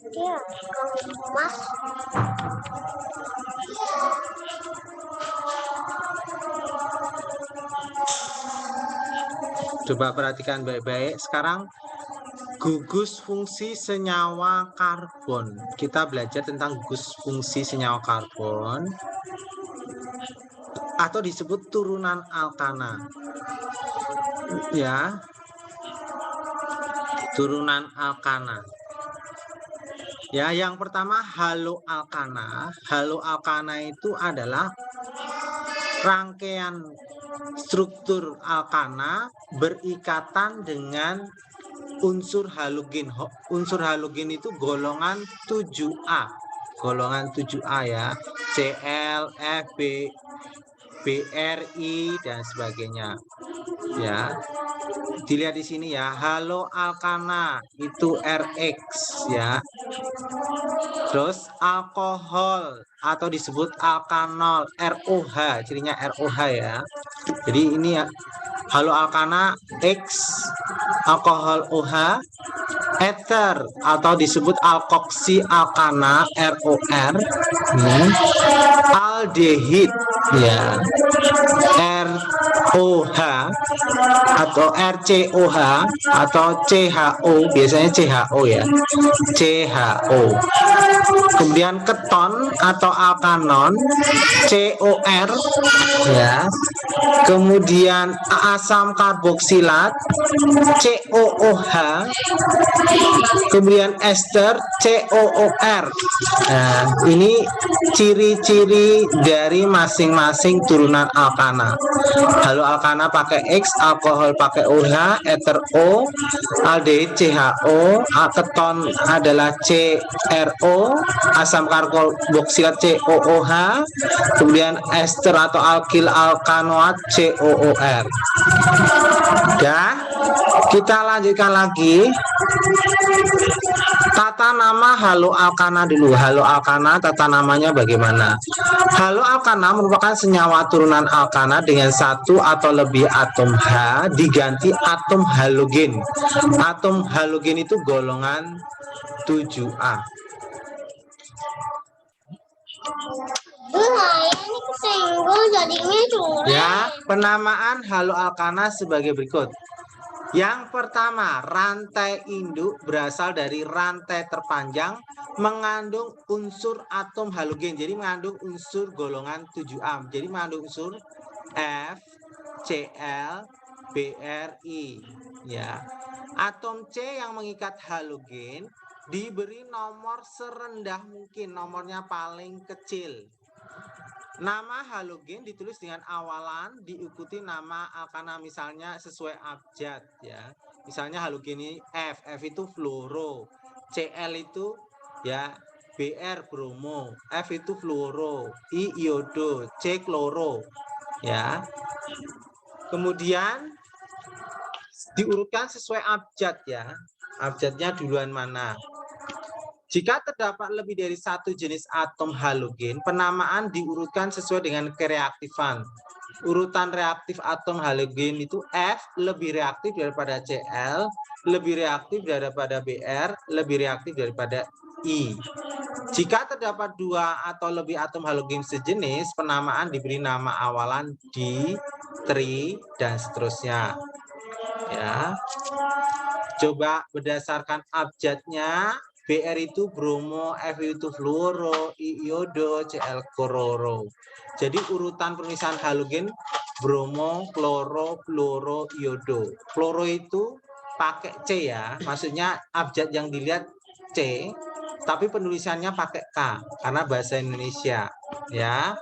Dia Mas. Coba perhatikan baik-baik. Sekarang gugus fungsi senyawa karbon. Kita belajar tentang gugus fungsi senyawa karbon atau disebut turunan alkana. Ya. Turunan alkana. Ya, yang pertama haloalkana. Haloalkana itu adalah rangkaian struktur alkana berikatan dengan unsur halogen. Unsur halogen itu golongan 7A. Golongan 7A ya. Cl, F, BRI dan sebagainya. Ya. Dilihat di sini ya, haloalkana itu RX ya. Terus alkohol atau disebut alkanol ROH, cirinya ROH ya. Jadi ini ya, haloalkana X, alkohol OH, ether atau disebut alkoksi alkana ROR, aldehid ya, ROH atau RCOH atau CHO, biasanya CHO ya, CHO. Kemudian keton atau alkanon COR ya. Kemudian asam karboksilat COOH. Kemudian ester COOR. Nah, ini ciri-ciri dari masing-masing turunan alkana. Haloalkana pakai X, alkohol pakai OH, ether O, aldehid CHO, keton adalah CRO, asam karboksilat COOH, kemudian ester atau alkil alkanoat COOR. Ya, kita lanjutkan lagi. Tata nama haloalkana dulu. Haloalkana tata namanya bagaimana? Haloalkana merupakan senyawa turunan alkana dengan satu atau lebih atom H diganti atom halogen. Atom halogen itu golongan 7A. Ini kesenggol jadinya cuma. Ya, penamaan haloalkana sebagai berikut. Yang pertama, rantai induk berasal dari rantai terpanjang mengandung unsur atom halogen. Jadi mengandung unsur golongan 7A. Jadi mengandung unsur F, Cl, Bri. Ya. Atom C yang mengikat halogen diberi nomor serendah mungkin, nomornya paling kecil. Nama halogen ditulis dengan awalan diikuti nama alkana, misalnya sesuai abjad ya. Misalnya halogen ini F itu fluoro, Cl itu ya Br bromo, F itu fluoro, I iodo, C kloro ya. Kemudian diurutkan sesuai abjad ya. Abjadnya duluan mana? Jika terdapat lebih dari satu jenis atom halogen, penamaan diurutkan sesuai dengan kereaktifan. Urutan reaktif atom halogen itu F lebih reaktif daripada Cl, lebih reaktif daripada Br, lebih reaktif daripada I. Jika terdapat dua atau lebih atom halogen sejenis, penamaan diberi nama awalan di, tri, dan seterusnya. Ya. Coba berdasarkan abjadnya, Br itu bromo, F itu fluoro, I iodo, Cl kloro. Jadi urutan permisahan halogen bromo, kloro, fluoro, iodo. Kloro itu pakai C ya, maksudnya abjad yang dilihat C, tapi penulisannya pakai K karena bahasa Indonesia ya.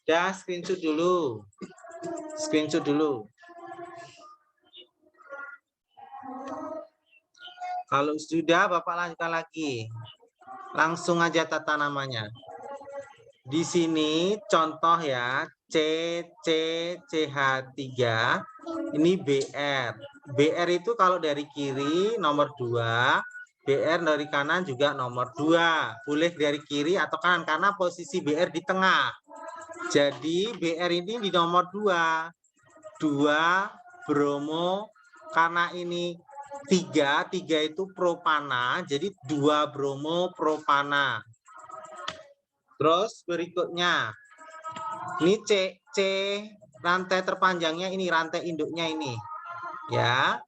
Ya, screenshot dulu. Screenshot dulu. Kalau sudah, Bapak lanjutkan lagi. Langsung aja tata namanya. Di sini contoh ya, CH3, ini BR. BR itu kalau dari kiri nomor 2, BR dari kanan juga nomor 2. Boleh dari kiri atau kanan, karena posisi BR di tengah. Jadi BR ini di nomor 2. 2 bromo, karena ini 3 itu propana, jadi 2 bromo propana. Terus berikutnya, ini C rantai terpanjangnya ini, rantai induknya ini. Ya,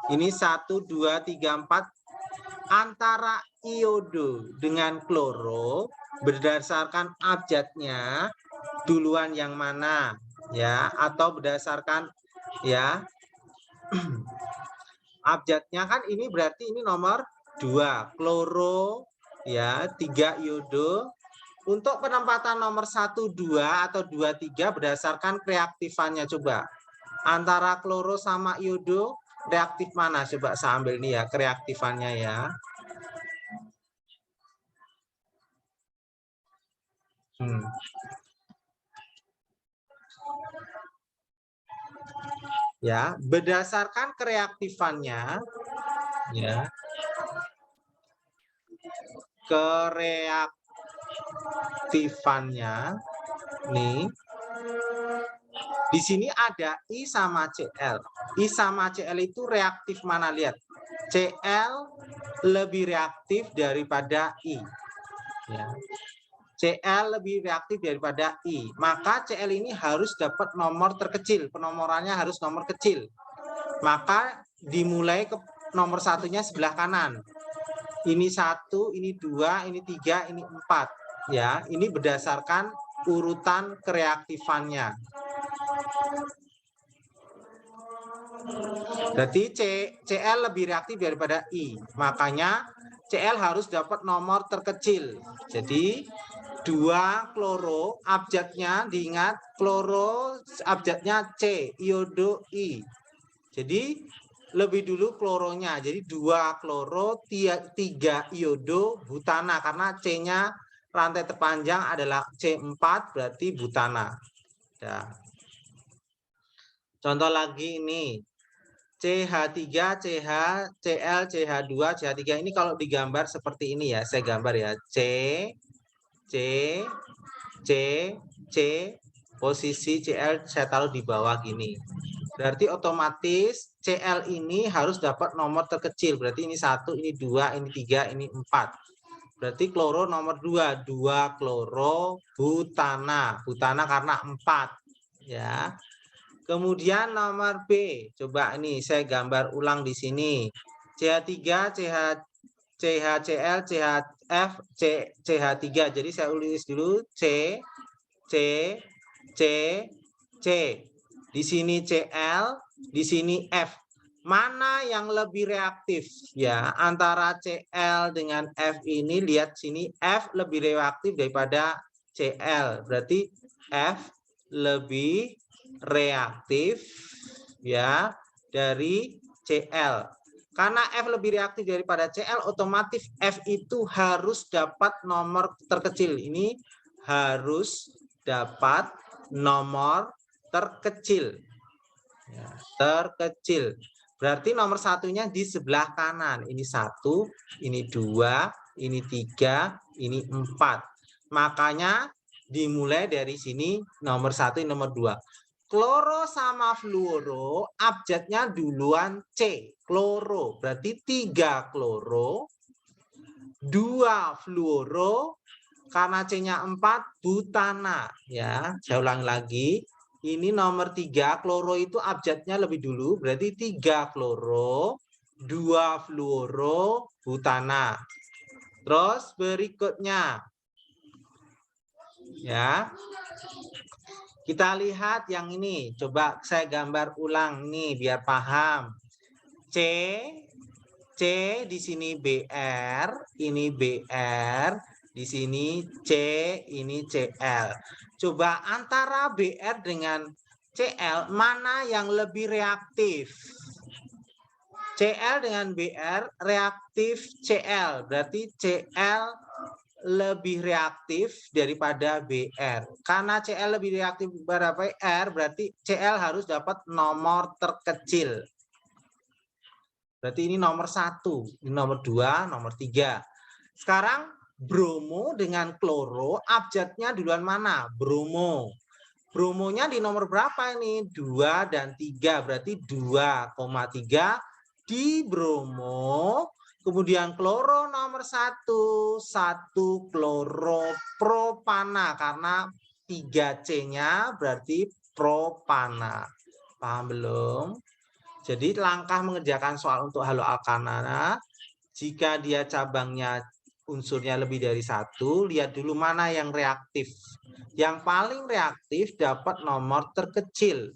ini 1, 2, 3, 4. Antara iodo dengan kloro, berdasarkan abjadnya, duluan yang mana? Ya, atau berdasarkan ya abjadnya kan ini berarti ini nomor 2 kloro ya 3 iodo. Untuk penempatan nomor 1 2 atau 2 3 berdasarkan reaktifannya, coba antara kloro sama iodo reaktif mana, coba saya ambil nih ya reaktifannya ya. Ya, berdasarkan kereaktifannya ya. Kereaktifannya nih. Di sini ada I sama Cl. I sama Cl itu reaktif mana, lihat. Cl lebih reaktif daripada I. Ya. Cl lebih reaktif daripada I. Maka Cl ini harus dapat nomor terkecil. Penomorannya harus nomor kecil. Maka dimulai ke nomor satunya sebelah kanan. Ini 1, ini 2, ini 3, ini 4. Ya, ini berdasarkan urutan kereaktifannya. Berarti Cl lebih reaktif daripada I. Makanya Cl harus dapat nomor terkecil. Jadi 2 kloro, abjadnya diingat, kloro abjadnya C, iodo I. Jadi lebih dulu kloronya. Jadi 2 kloro, 3 iodo butana. Karena C-nya rantai terpanjang adalah C4, berarti butana. Ya. Contoh lagi ini. CH3, CH, Cl, CH2, CH3. Ini kalau digambar seperti ini ya. Saya gambar ya. C, posisi Cl saya taruh di bawah gini. Berarti otomatis Cl ini harus dapat nomor terkecil. Berarti ini 1, ini 2, ini 3, ini 4. Berarti kloro nomor 2. 2 kloro butana. Butana karena 4. Ya. Kemudian nomor B. Coba ini saya gambar ulang di sini. CH3, CHCl, CHF, CH3. Jadi saya tulis dulu C. Di sini Cl, di sini F. Mana yang lebih reaktif? Ya, antara Cl dengan F ini, lihat sini F lebih reaktif daripada Cl. Berarti F lebih reaktif ya dari Cl. Karena F lebih reaktif daripada Cl, otomatis F itu harus dapat nomor terkecil. Ini harus dapat nomor terkecil. Ya, terkecil. Berarti nomor satunya di sebelah kanan. Ini 1, ini 2, ini 3, ini 4. Makanya dimulai dari sini nomor 1, nomor 2. Kloro sama fluoro, abjadnya duluan C, kloro. Berarti 3 kloro, 2 fluoro, karena C-nya 4, butana. Ya, saya ulang lagi. Ini nomor 3, kloro itu abjadnya lebih dulu. Berarti 3 kloro, 2 fluoro, butana. Terus berikutnya. Ya. Kita lihat yang ini. Coba saya gambar ulang nih biar paham. C di sini BR, ini BR, di sini C, ini CL. Coba antara BR dengan CL mana yang lebih reaktif? CL dengan BR reaktif CL, berarti CL lebih reaktif daripada BR. Karena CL lebih reaktif daripada BR, berarti CL harus dapat nomor terkecil. Berarti ini nomor 1, ini nomor 2, nomor 3. Sekarang bromo dengan kloro, abjadnya duluan mana? Bromo. Bromonya di nomor berapa ini? 2 dan 3, berarti 2,3 dibromo, kemudian kloro nomor 1 chloropropana karena 3C-nya berarti propana. Paham belum? Jadi langkah mengerjakan soal untuk haloalkana, jika dia cabangnya unsurnya lebih dari 1, lihat dulu mana yang reaktif. Yang paling reaktif dapat nomor terkecil.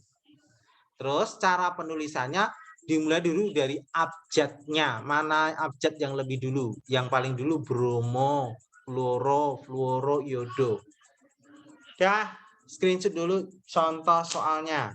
Terus cara penulisannya dimulai dulu dari abjadnya. Mana abjad yang lebih dulu? Yang paling dulu bromo, fluoro, fluoro, iodo. Ya, screenshot dulu contoh soalnya.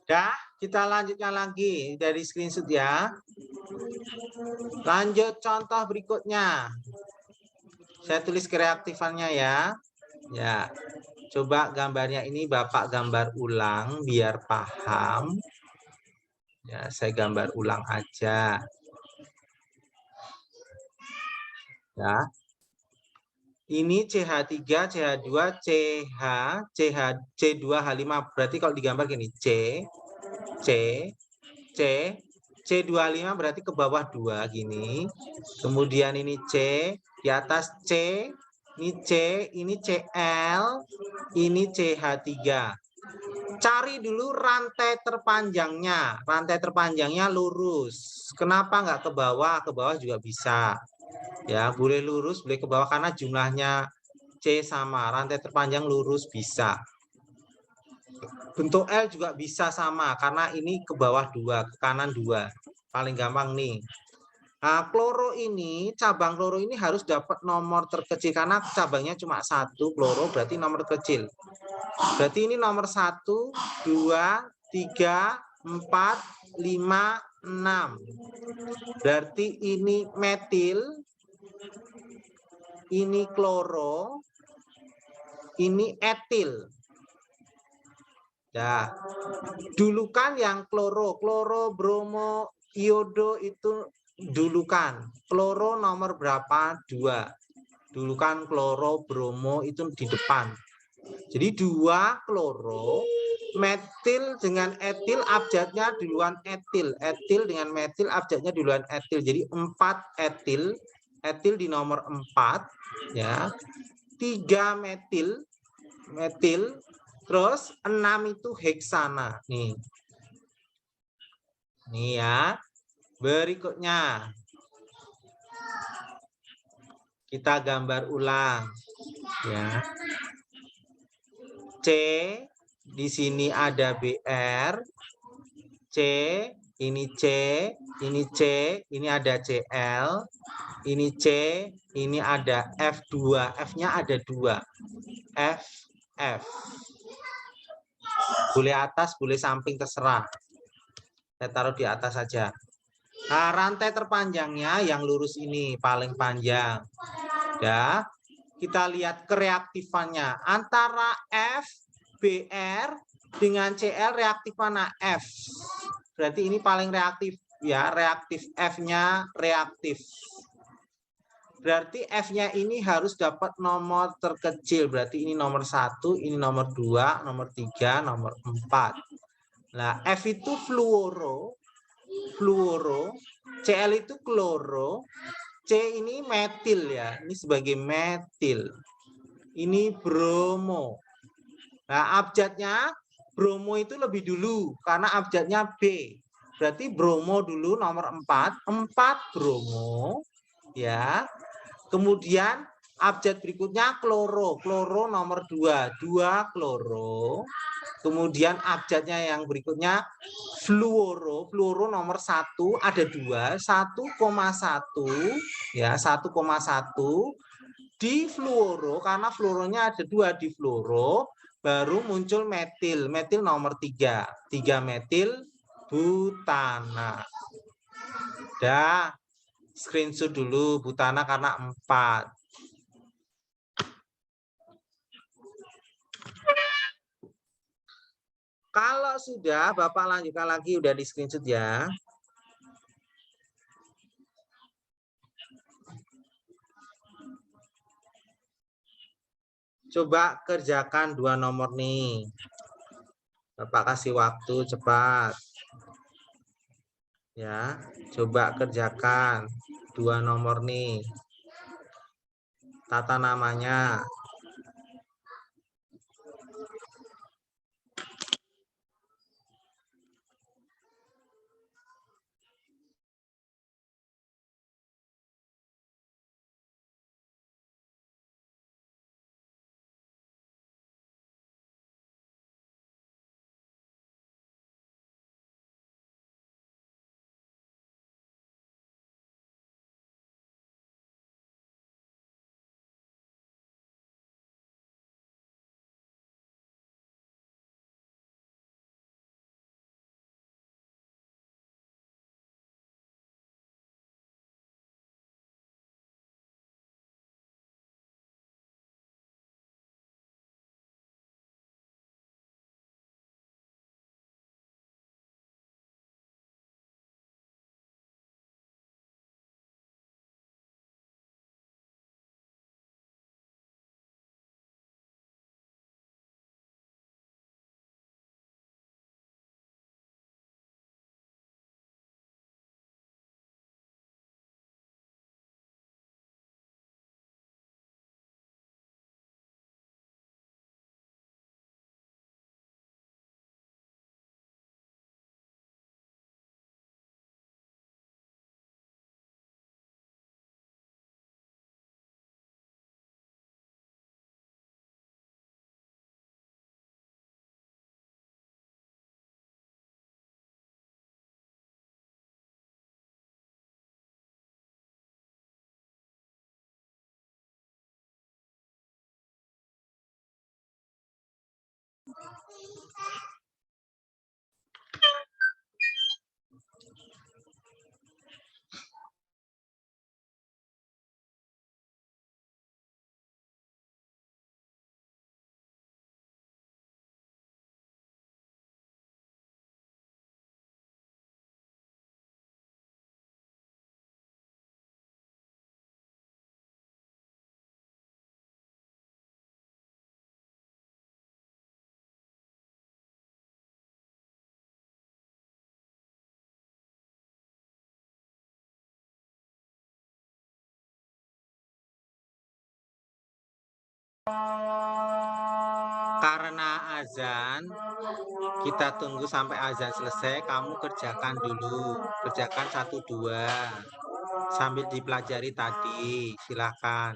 Dah, kita lanjutkan lagi dari screenshot ya. Lanjut contoh berikutnya. Saya tulis kereaktifannya ya. Ya. Coba gambarnya ini Bapak gambar ulang biar paham. Ya, saya gambar ulang aja. Ya. Ini CH3, CH2, CH, CH, C2H5. Berarti kalau digambar gini, C, C25 berarti ke bawah 2 gini. Kemudian ini C, di atas C, ini C, ini Cl, ini CH3. Cari dulu rantai terpanjangnya. Rantai terpanjangnya lurus. Kenapa nggak ke bawah? Ke bawah juga bisa. Ya, boleh lurus, boleh ke bawah karena jumlahnya C sama. Rantai terpanjang lurus bisa. Bentuk L juga bisa sama karena ini ke bawah 2, ke kanan 2. Paling gampang nih. Nah, kloro ini, cabang kloro ini harus dapat nomor terkecil karena cabangnya cuma 1, kloro berarti nomor terkecil. Berarti ini nomor 1, 2, 3, 4, 5, 6. Berarti ini metil, ini kloro, ini etil. Ya, dulu kan yang kloro, bromo, iodo itu dulukan. Kloro nomor berapa? 2. Dulukan kloro, bromo itu di depan. Jadi 2 kloro, metil dengan etil abjadnya duluan etil. Etil dengan metil abjadnya duluan etil. Jadi 4 etil, etil di nomor 4 ya. 3 metil, terus 6 itu heksana. Nih. Nih ya. Berikutnya kita gambar ulang ya. C di sini ada BR, C, ini C, ini C, ini ada CL, ini C, ini ada F2, F-nya ada 2, F. Boleh atas, boleh samping, terserah. Saya taruh di atas saja. Nah, rantai terpanjangnya yang lurus ini paling panjang. Ya, kita lihat kereaktifannya antara F, BR dengan CL reaktif mana? F. Berarti ini paling reaktif ya, reaktif F-nya reaktif. Berarti F-nya ini harus dapat nomor terkecil. Berarti ini nomor 1, ini nomor 2, nomor 3, nomor 4. Nah, F itu fluoro, CL itu kloro, C ini metil ya, ini sebagai metil. Ini bromo. Nah, abjadnya bromo itu lebih dulu karena abjadnya B. Berarti bromo dulu nomor 4, 4 bromo ya. Kemudian abjad berikutnya kloro, kloro nomor 2, 2 kloro. Kemudian abjadnya yang berikutnya fluoro, fluoro nomor 1 ada 2, 1,1 ya, 1,1 di fluoro karena fluoronya ada 2 di fluoro baru muncul metil, metil nomor 3, 3 metil butana. Dah, screenshot dulu butana karena 4. Kalau sudah, Bapak lanjutkan lagi, udah di screenshot ya. Coba kerjakan 2 nomor nih. Bapak kasih waktu cepat. Ya, coba kerjakan 2 nomor nih. Tata namanya. Karena azan, kita tunggu sampai azan selesai. Kamu kerjakan dulu, kerjakan 1, 2 sambil dipelajari tadi. Silakan.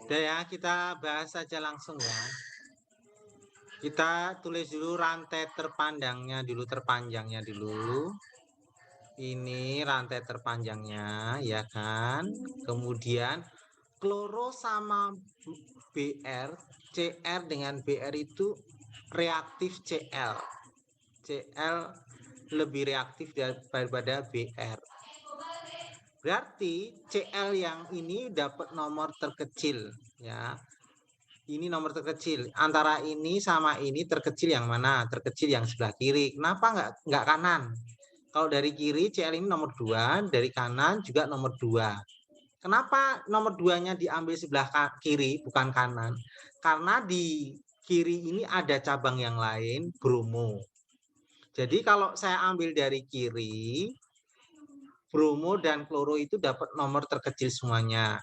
Udah ya, kita bahas saja langsung ya. Kita tulis dulu rantai terpanjangnya dulu. Ini rantai terpanjangnya, ya kan? Kemudian kloro sama Br, Cr dengan Br itu reaktif Cl. Cl lebih reaktif daripada Br. Berarti Cl yang ini dapat nomor terkecil, ya. Ini nomor terkecil. Antara ini sama ini terkecil yang mana? Terkecil yang sebelah kiri. Kenapa nggak kanan? Kalau dari kiri Cl ini nomor 2, dari kanan juga nomor 2. Kenapa nomor 2-nya diambil sebelah kiri bukan kanan? Karena di kiri ini ada cabang yang lain, bromo. Jadi kalau saya ambil dari kiri, bromo dan kloro itu dapat nomor terkecil semuanya.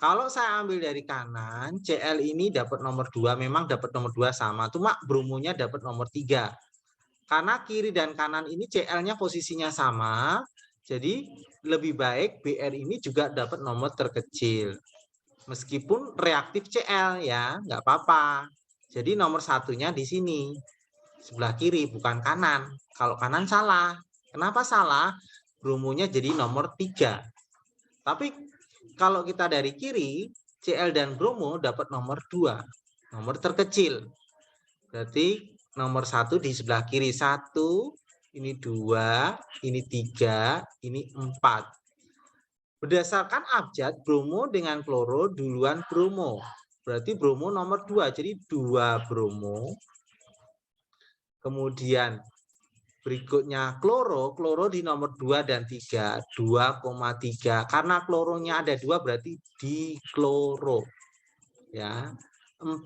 Kalau saya ambil dari kanan, Cl ini dapat nomor 2, memang dapat nomor 2 sama, cuma bromonya dapat nomor 3. Karena kiri dan kanan ini Cl-nya posisinya sama, jadi lebih baik Br ini juga dapat nomor terkecil. Meskipun reaktif Cl ya, nggak apa-apa. Jadi nomor satunya di sini, sebelah kiri, bukan kanan. Kalau kanan salah. Kenapa salah? Bromonya jadi nomor 3. Tapi kalau kita dari kiri, Cl dan bromo dapat nomor 2, nomor terkecil. Berarti nomor 1 di sebelah kiri 1, ini 2, ini 3, ini 4. Berdasarkan abjad, bromo dengan kloro duluan bromo. Berarti bromo nomor 2, jadi 2 bromo. Kemudian berikutnya kloro di nomor 2 dan 3, 2,3. Karena kloronya ada 2 berarti dikloro. Ya. 4,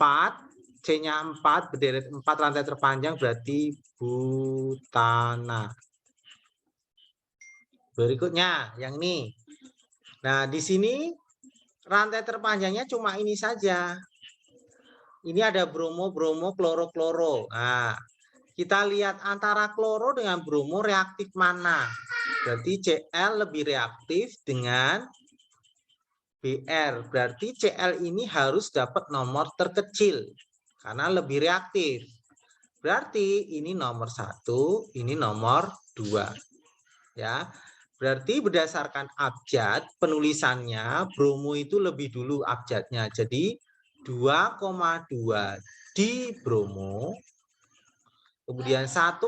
C-nya 4, berderet 4 rantai terpanjang berarti butana. Berikutnya yang ini. Nah, di sini rantai terpanjangnya cuma ini saja. Ini ada bromo, kloro, kloro. Nah, kita lihat antara kloro dengan bromo reaktif mana. Berarti Cl lebih reaktif dengan Br. Berarti Cl ini harus dapat nomor terkecil karena lebih reaktif. Berarti ini nomor 1, ini nomor 2. Ya. Berarti berdasarkan abjad penulisannya bromo itu lebih dulu abjadnya. Jadi 2,2 di bromo. Kemudian 1,1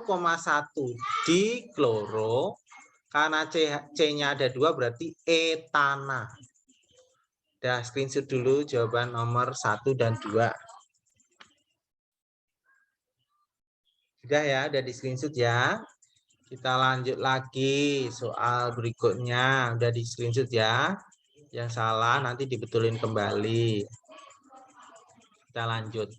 di kloro, karena C-nya ada 2 berarti etana. Udah screenshot dulu jawaban nomor 1 dan 2. Sudah ya, udah di screenshot ya. Kita lanjut lagi soal berikutnya, udah di screenshot ya. Yang salah nanti dibetulin kembali. Kita lanjut.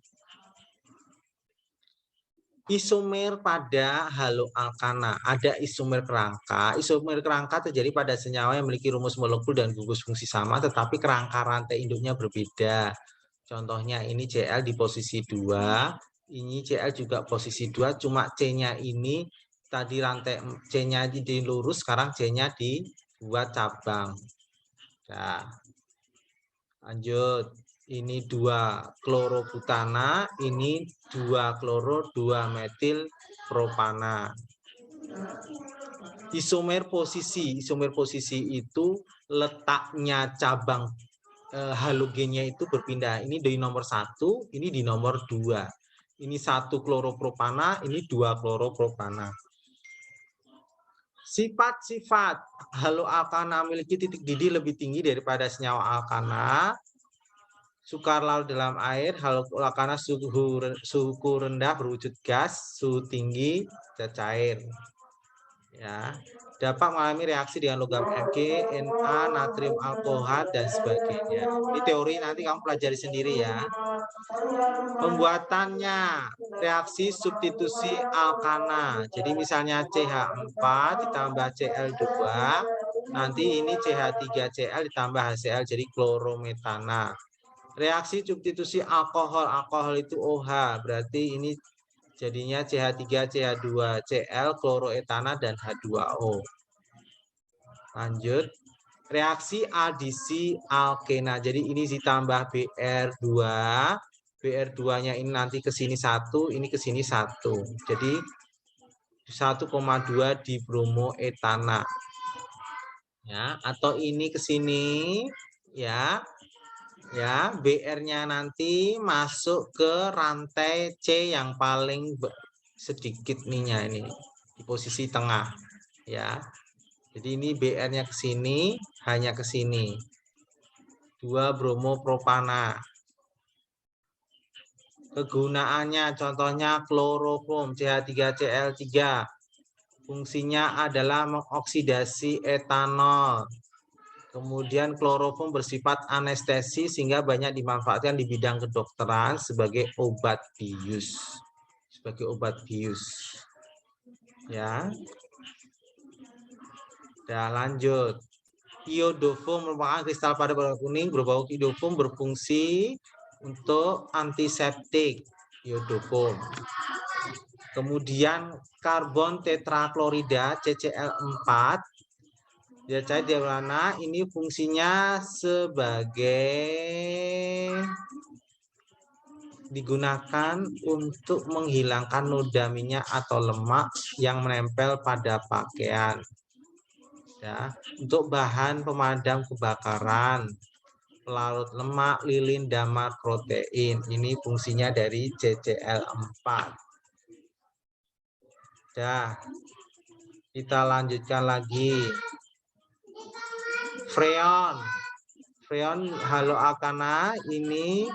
Isomer pada haloalkana. Ada isomer kerangka. Isomer kerangka terjadi pada senyawa yang memiliki rumus molekul dan gugus fungsi sama, tetapi kerangka rantai induknya berbeda. Contohnya ini Cl di posisi 2, ini Cl juga posisi 2, cuma C-nya ini tadi rantai C-nya di lurus, sekarang C-nya dibuat cabang. Nah, lanjut. Ini 2 klorobutana, ini 2 kloro, 2 metil propana. Isomer posisi itu letaknya cabang halogennya itu berpindah. Ini di nomor 1, ini di nomor 2. Ini 1 kloropropana, ini 2 kloropropana. Sifat-sifat haloalkana memiliki titik didih lebih tinggi daripada senyawa alkana. Sukar larut dalam air, haloalkana suhu rendah berwujud gas, suhu tinggi cair. Ya, dapat mengalami reaksi dengan logam Mg, Na, natrium alkohol dan sebagainya. Ini teori nanti kamu pelajari sendiri ya. Pembuatannya reaksi substitusi alkana. Jadi misalnya CH4 ditambah Cl2, nanti ini CH3Cl ditambah HCl jadi klorometana. Reaksi substitusi alkohol itu OH, berarti ini jadinya CH3, CH2, Cl, kloroetana, dan H2O. Lanjut. reaksi aldisi alkena. Jadi ini ditambah BR2. BR2-nya ini nanti ke sini 1, ini ke sini 1. Jadi 1,2 di bromoetana. Ya, atau ini ke sini ya. Ya, BR-nya nanti masuk ke rantai C yang paling sedikit nih ini di posisi tengah ya. Jadi ini BR-nya ke sini, hanya ke sini. 2 bromopropana. Kegunaannya contohnya klorofom CH3Cl3. Fungsinya adalah mengoksidasi etanol. Kemudian klorofom bersifat anestesi sehingga banyak dimanfaatkan di bidang kedokteran sebagai obat bius. Sebagai obat bius. Ya. Nah, lanjut. Iodofom merupakan kristal pada berwarna kuning berbau iodofom, berfungsi untuk antiseptik. Iodofom. Kemudian karbon tetraklorida CCl4 dia cair di mana ini fungsinya sebagai digunakan untuk menghilangkan noda minyak atau lemak yang menempel pada pakaian. Ya, untuk bahan pemadam kebakaran, pelarut lemak, lilin, damar, protein. Ini fungsinya dari CCl4. Ya, kita lanjutkan lagi. Freon. Freon haloalkana ini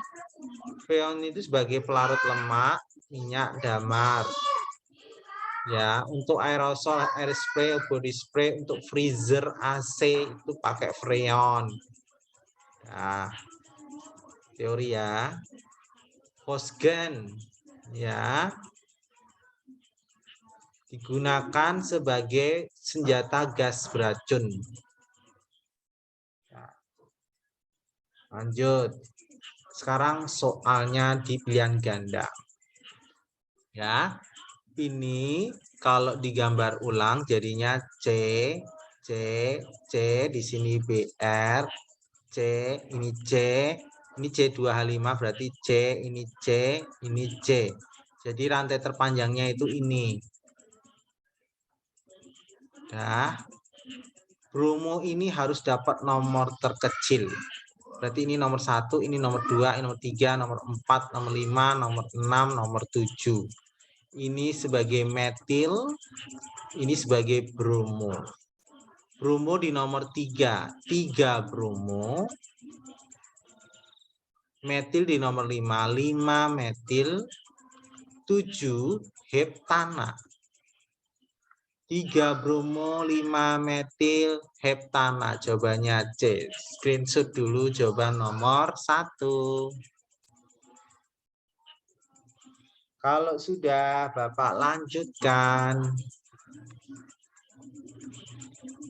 freon itu sebagai pelarut lemak, minyak, damar. Ya, untuk aerosol, air spray, body spray, untuk freezer AC itu pakai freon. Nah, teori ya. Phosgen ya. Digunakan sebagai senjata gas beracun. Lanjut. Sekarang soalnya di pilihan ganda. Ya. Ini kalau digambar ulang jadinya C, C, C, di sini BR, C, ini C, ini C2H5 berarti C, ini C, ini C. Jadi rantai terpanjangnya itu ini. Dah. Bromo ini harus dapat nomor terkecil. Berarti ini nomor 1, ini nomor 2, ini nomor 3, nomor 4, nomor 5, nomor 6, nomor 7. Ini sebagai metil, ini sebagai bromo. Bromo di nomor 3, 3 bromo. Metil di nomor 5, 5 metil, 7 heptana. 3 bromo, 5 metil, heptana. Jawabannya C. Screenshot dulu jawaban nomor 1. Kalau sudah, Bapak lanjutkan.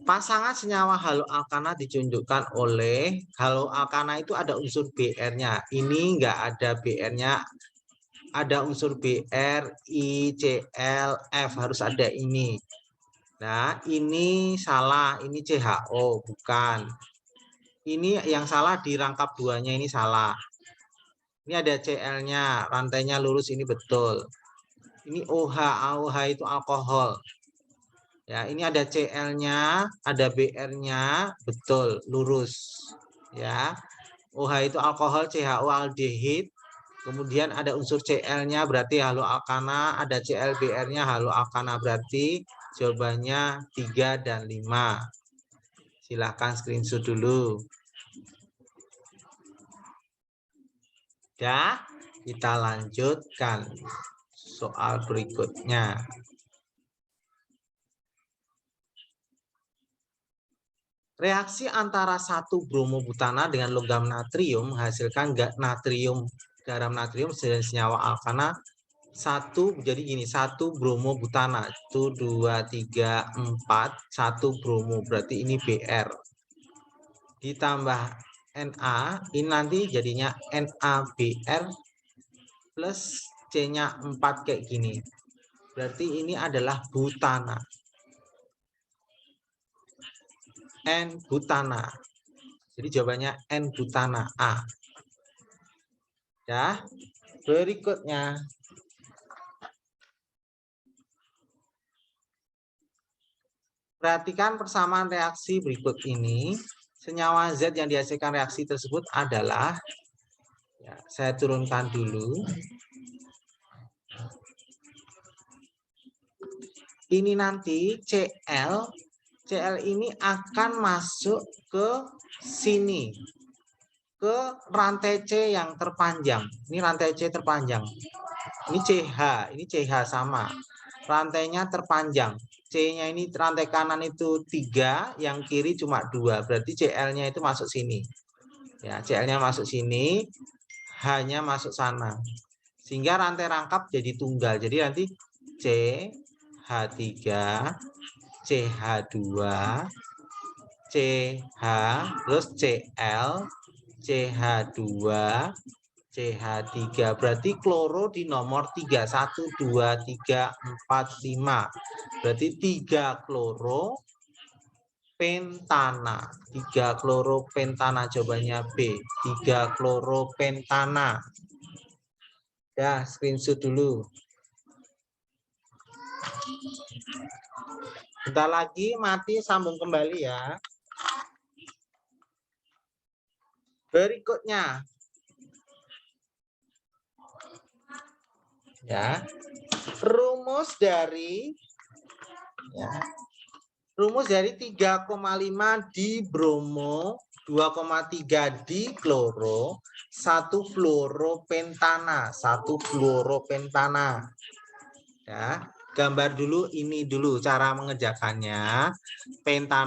Pasangan senyawa haloalkana ditunjukkan oleh haloalkana itu ada unsur BR-nya. Ini enggak ada BR-nya. Ada unsur BR, I, Cl, F harus ada ini. Nah, ini salah, ini CHO bukan. Ini yang salah di rangkap duanya ini salah. Ini ada Cl-nya, rantainya lurus ini betul. Ini OH, AOH itu alkohol. Ya, ini ada Cl-nya, ada Br-nya, betul, lurus. Ya. OH itu alkohol, CHO aldehid. Kemudian ada unsur Cl-nya berarti haloalkana, ada ClBr-nya haloalkana berarti jawabannya 3 dan 5. Silahkan screenshot dulu. Ya, kita lanjutkan soal berikutnya. Reaksi antara 1 bromobutana dengan logam natrium menghasilkan natrium, garam natrium dan senyawa alkana 1 jadi gini, 1 bromobutana. 1 2 3 4 1 bromo berarti ini Br. Ditambah Na, ini nanti jadinya NaBr plus C-nya 4 kayak gini. Berarti ini adalah butana. N-butana. Jadi jawabannya N-butana A. Ya, berikutnya. Perhatikan persamaan reaksi berikut ini. Senyawa Z yang dihasilkan reaksi tersebut adalah, ya, saya turunkan dulu. Ini nanti Cl ini akan masuk ke sini, ke rantai C yang terpanjang. Ini rantai C terpanjang. Ini CH sama. Rantainya terpanjang. C-nya ini rantai kanan itu 3, yang kiri cuma 2. Berarti Cl-nya itu masuk sini. Ya, Cl-nya masuk sini, H-nya masuk sana. Sehingga rantai rangkap jadi tunggal. Jadi nanti CH3, CH2, CH, terus Cl, CH2, CH3. Berarti kloro di nomor 3. 1, 2, 3, 4, 5. Berarti 3 kloro pentana. 3 kloro pentana. Jawabannya B. 3 kloro pentana. Ya, screenshot dulu. Bentar lagi mati, sambung kembali ya. Berikutnya. Ya. Rumus dari 3,5 di bromo, 2,3 di kloro, 1 fluoropentana, 1 fluoropentana. Ya, gambar dulu ini dulu cara mengerjakannya. Pentana